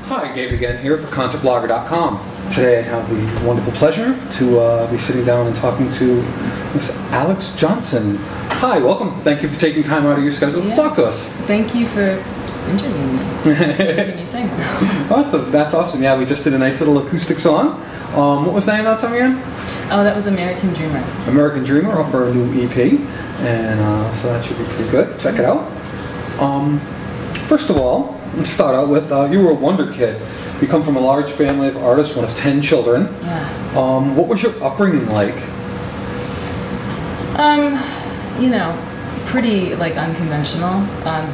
Hi, Gabe again here for concertblogger.com. Today I have the wonderful pleasure to be sitting down and talking to Miss Alexz Johnson. Hi, welcome. Thank you for taking time out of your schedule to talk to us. Thank you for interviewing me. Continue saying that. Awesome, that's awesome. Yeah, we just did a nice little acoustic song. What was the name of that song again? Oh, that was American Dreamer. American Dreamer off our new EP, and so that should be pretty good. Check it out. First of all, let's start out with you were a wonder kid. You come from a large family of artists, one of 10 children. Yeah. What was your upbringing like? You know, pretty like unconventional.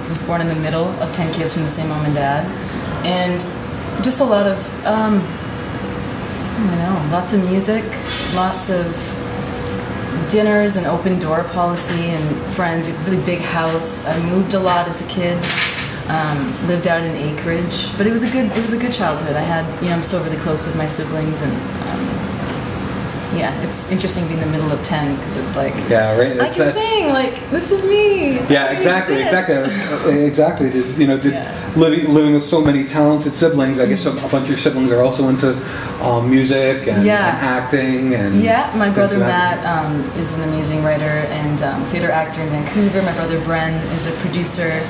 Was born in the middle of 10 kids from the same mom and dad, and just a lot of I don't know, lots of music, lots of dinners and open door policy and friends. A really big house. I moved a lot as a kid. Lived out in acreage, but it was a good childhood. I had, I'm still really close with my siblings, and yeah, it's interesting being in the middle of 10 because it's like, yeah, right. I can sing, like, this is me. Yeah, exactly. Living with so many talented siblings. I guess a bunch of your siblings are also into music and acting and my brother Matt is an amazing writer and theater actor in Vancouver. My brother Bren is a producer.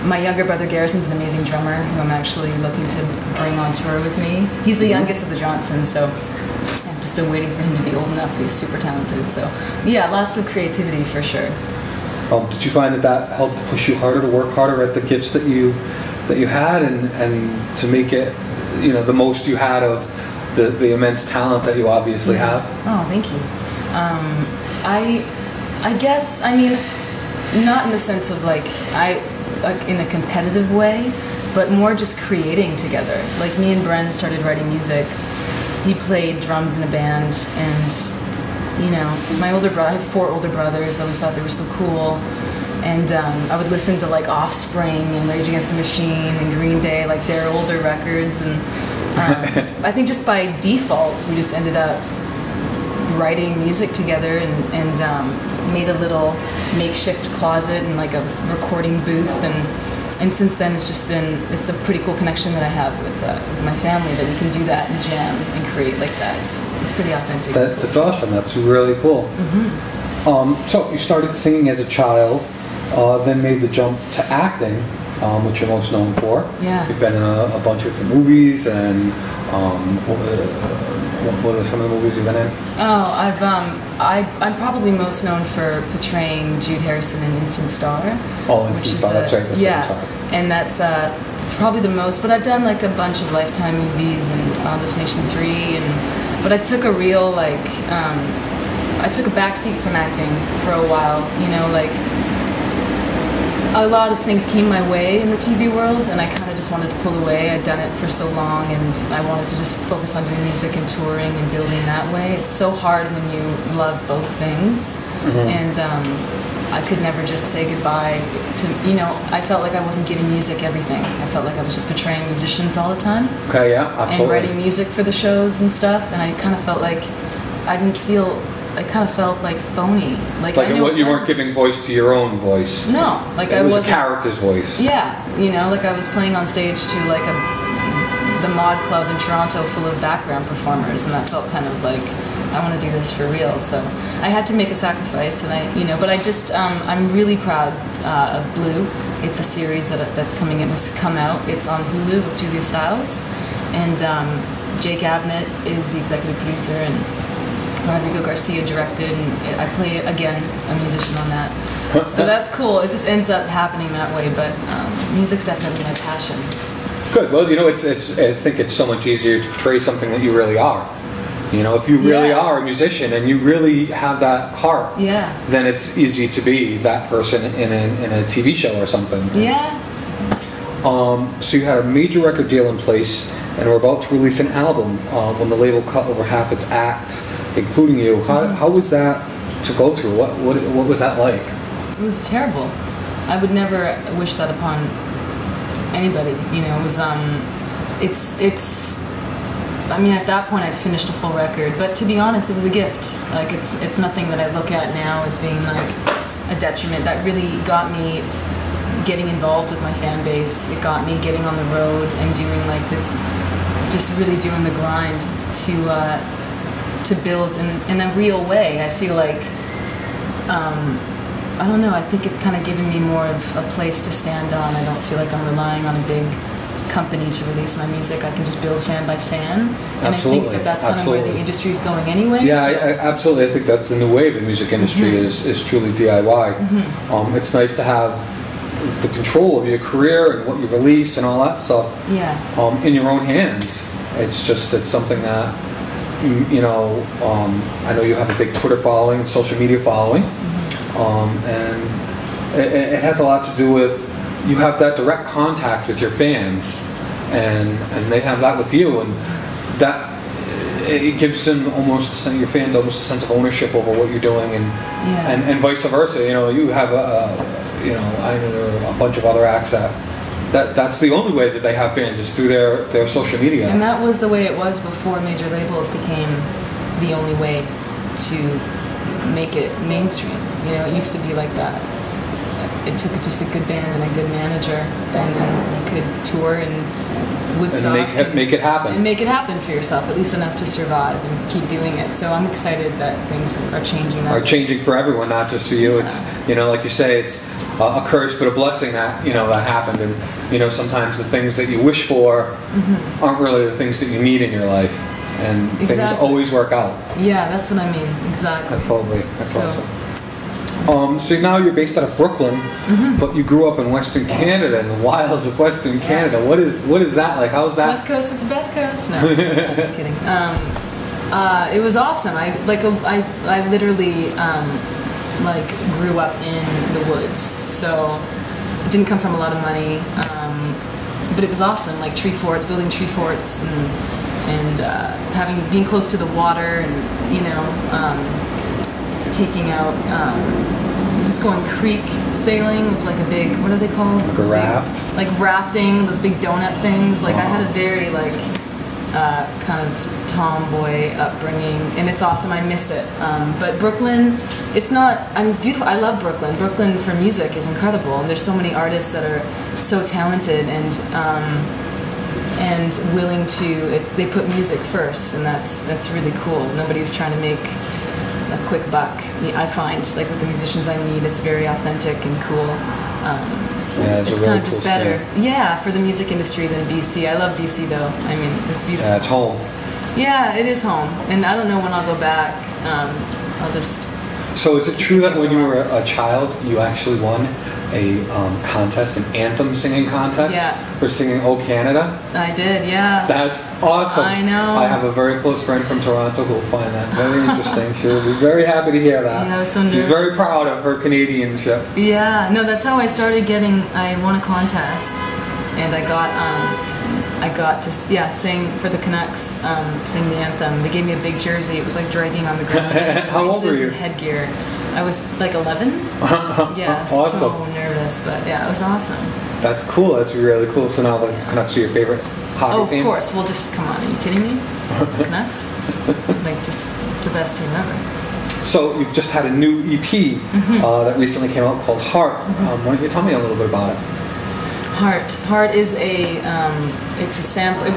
My younger brother Garrison's an amazing drummer who I'm actually looking to bring on tour with me. He's the youngest of the Johnsons, so I've just been waiting for him to be old enough. He's super talented, so yeah, lots of creativity for sure. Did you find that helped push you harder to work harder at the gifts that you had and to make it, the most you had of the immense talent that you obviously have? Oh, thank you. I guess, not in the sense of like in a competitive way, but more just creating together. Like me and Bren started writing music. He played drums in a band, and my older brother, I have 4 older brothers. I always thought they were so cool, and I would listen to like Offspring and Rage Against the Machine and Green Day, like their older records, and I think just by default we just ended up writing music together and made a little makeshift closet and like a recording booth, and since then it's a pretty cool connection that I have with my family, that we can do that and jam and create like that. It's pretty authentic. That's awesome. That's really cool. Mm-hmm. So you started singing as a child, then made the jump to acting, which you're most known for. Yeah. You've been in a bunch of different movies, and what are some of the movies you've been in? Oh, I'm probably most known for portraying Jude Harrison in Instant Star. Oh, Instant Star, that's right. And that's it's probably the most. But I've done like a bunch of Lifetime movies and Final Destination 3, but I took a real I took a backseat from acting for a while. A lot of things came my way in the TV world, and I kind of just wanted to pull away. I'd done it for so long, and I wanted to just focus on doing music and touring and building that way. It's so hard when you love both things, and I could never just say goodbye to, I felt like I wasn't giving music everything. I felt like I was just portraying musicians all the time. Okay, yeah, absolutely. And writing music for the shows and stuff, and I kind of felt like I kind of felt like phony. Like you weren't giving voice to your own voice. No, it was a character's voice. Yeah, like I was playing on stage to like the Mod Club in Toronto full of background performers, and that felt kind of like I want to do this for real. So I had to make a sacrifice, and but I just I'm really proud of Blue. It's a series that's coming in. It's come out. It's on Hulu with Julia Stiles, and Jake Abnett is the executive producer, and Rodrigo Garcia directed, and I play, again, a musician on that. So that's cool. It just ends up happening that way, but music's definitely my passion. Good. Well, I think it's so much easier to portray something that you really are. If you really are a musician and you really have that heart, then it's easy to be that person in a TV show or something. Yeah. So you had a major record deal in place, and were about to release an album when the label cut over half its acts, including you. How was that to go through? What was that like? It was terrible. I would never wish that upon anybody. It was at that point I'd finished a full record, but to be honest, it was a gift. Like it's nothing that I look at now as being like a detriment. That really got me getting involved with my fan base. It got me getting on the road and doing like just really doing the grind to build in a real way. I feel like, I don't know, I think it's kind of given me more of a place to stand on. I don't feel like I'm relying on a big company to release my music. I can just build fan by fan. And Absolutely. I think that's kind of where the industry is going anyway. Yeah, absolutely. I think that's the new wave in the music industry is truly DIY. It's nice to have the control of your career and what you release and all that stuff in your own hands. It's something that, you know, I know you have a big Twitter following and social media following, and it has a lot to do with you have that direct contact with your fans, and they have that with you, and that it gives them your fans almost a sense of ownership over what you're doing, and vice versa. You know, you have I know there are a bunch of other acts that's the only way that they have fans is through their social media. And that was the way it was before major labels became the only way to make it mainstream. You know, it used to be like that. It took just a good band and a good manager, and then you could tour and Woodstock and make it happen. And make it happen for yourself, at least enough to survive and keep doing it. So I'm excited that things are changing. Changing for everyone, not just for you. Yeah. It's, you know, like you say, it's a curse but a blessing that, you know, that happened. And, you know, sometimes the things that you wish for aren't really the things that you need in your life. And things always work out. Yeah, that's what I mean. Exactly. Totally. That's awesome. So now you're based out of Brooklyn, but you grew up in Western Canada, in the wilds of Western Canada. What is that like? How's that? West Coast is the best coast. No, I'm just kidding. It was awesome. I literally like grew up in the woods, so it didn't come from a lot of money, but it was awesome. Like building tree forts, and being close to the water, and you know. Taking out, just going creek sailing with like a big, what are they called? Like a raft? Like rafting, those big donut things. Like I had a very like kind of tomboy upbringing, and it's awesome. I miss it. But Brooklyn, it's not, I mean, it's beautiful. I love Brooklyn. Brooklyn for music is incredible, and there's so many artists that are so talented and willing to, they put music first, and that's really cool. Nobody's trying to make a quick buck. I find, like with the musicians I meet, it's very authentic and cool. It's really kind of just cool better, for the music industry than BC. I love BC though. I mean, it's beautiful. Yeah, it's home. Yeah, it is home, and I don't know when I'll go back. I'll just. So is it true that when you were a child, you actually won a contest, an anthem singing contest for singing "Oh Canada"? I did, yeah. That's awesome. I know. I have a very close friend from Toronto who will find that very interesting. She'll be very happy to hear that. Yeah, so she's very proud of her Canadianship. Yeah, no, that's how I started getting. I won a contest, and I got to sing for the Canucks, sing the anthem. They gave me a big jersey. It was like dragging on the ground. How old were you? And headgear. I was like 11. Yeah, awesome. So nervous, but yeah, it was awesome. That's cool. That's really cool. So now the Canucks are your favorite hockey team? Of course. Well, just come on. Are you kidding me? Canucks? It's the best team ever. So you've just had a new EP that recently came out called Heart. Why don't you tell me a little bit about it? Heart is it's a sample. It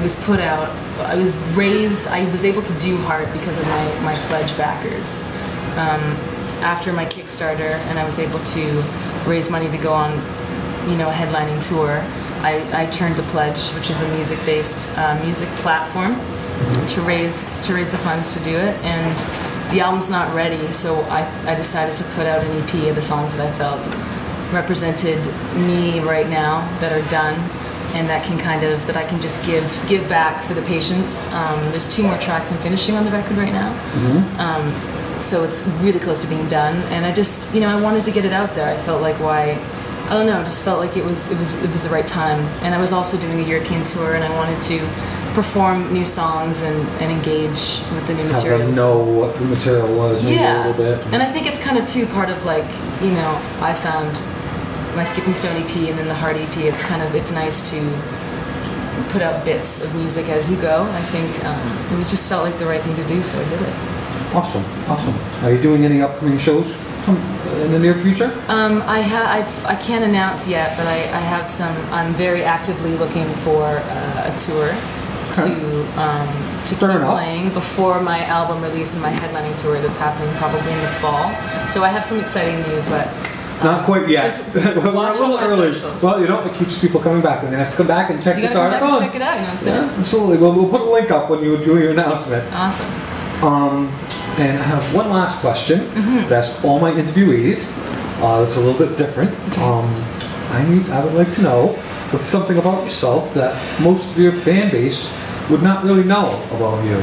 was put out. I was raised. I was able to do Heart because of my pledge backers. After my Kickstarter, and I was able to raise money to go on, a headlining tour. I turned to Pledge, which is a music-based music platform, to raise the funds to do it. And the album's not ready, so I decided to put out an EP of the songs that I felt represented me right now, that are done, and that I can just give back for the patients. There's 2 more tracks I'm finishing on the record right now. So it's really close to being done, and I just, I wanted to get it out there. I felt like just felt like it was the right time. And I was also doing a European tour, and I wanted to perform new songs and engage with the new materials. Have them know what the material was, maybe a little bit. And I think it's kind of too part of I found my Skipping Stone EP and then the Heart EP. It's nice to put out bits of music as you go. I think it just felt like the right thing to do, so I did it. Awesome. Are you doing any upcoming shows in the near future? I can't announce yet, but I have some. I'm very actively looking for a tour to keep playing before my album release and my headlining tour that's happening probably in the fall. So I have some exciting news, but not quite yet. We're a little early. Socials. Well, you know, it keeps people coming back. And they have to come back and check this article. You gotta come back and check it out. You know what I'm saying? Yeah, absolutely. We'll put a link up when you do your announcement. Awesome. And I have one last question that I ask all my interviewees. It's a little bit different. Okay. I would like to know what's something about yourself that most of your fan base would not really know about you.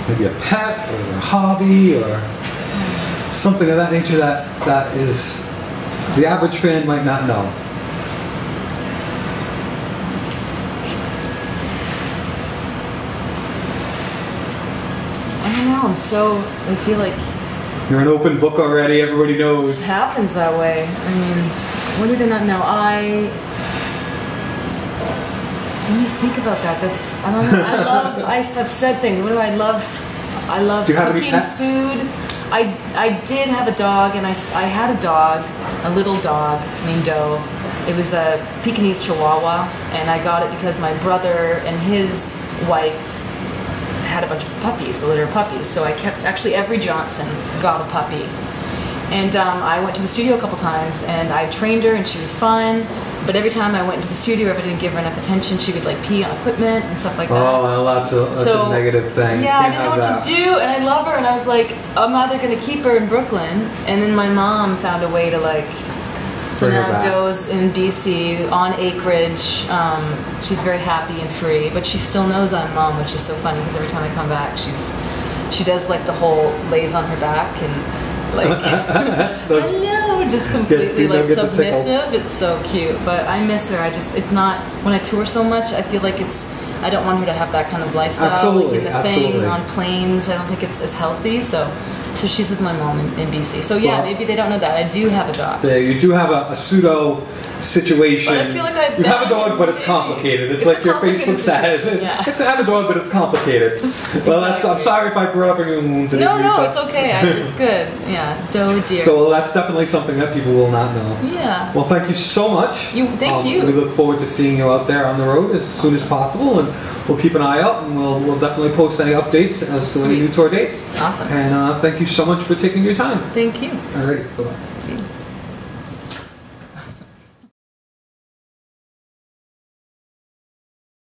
Maybe a pet or a hobby or something of that nature that is the average fan might not know. I don't know. I feel like you're an open book already. Everybody knows. It happens that way. I mean, what do they not know? Let me think about that. I don't know. I've said things. What do I love? I love cooking food. I did have a dog, and I had a dog, a little dog named Doe. It was a Pekingese Chihuahua, and I got it because my brother and his wife had a bunch of puppies, a litter of puppies. So I kept, actually every Johnson got a puppy. And I went to the studio a couple times, and I trained her, and she was fun. But every time I went into the studio, if I didn't give her enough attention, she would like pee on equipment and stuff like that. Oh, that's a negative thing. Yeah, I didn't know what to do, and I love her, and I was like, I'm either going to keep her in Brooklyn, and then my mom found a way to like. So now Doe's in BC on acreage. She's very happy and free, but she still knows I'm mom, which is so funny because every time I come back, she does like the whole lays on her back and like hello, just completely like submissive. It's so cute, but I miss her. It's not when I tour so much. I feel like I don't want her to have that kind of lifestyle. Absolutely, like in the thing on planes. I don't think it's as healthy. So she's with my mom in BC. So yeah, maybe they don't know that. I do have a dog. You do have a pseudo situation. But I feel like you have a dog, but it's complicated. It's like your Facebook status. Yeah. It's to have a dog, but it's complicated. Well, I'm sorry if I brought up any wounds. No, it's okay. It's good. Yeah, Doe, dear. So that's definitely something that people will not know. Yeah. Well, thank you so much. Thank you. We look forward to seeing you out there on the road as soon as possible, and we'll keep an eye out, and we'll definitely post any updates as to any new tour dates. Awesome. And thank you so much for taking your time. Thank you. Alrighty. Bye-bye. See you.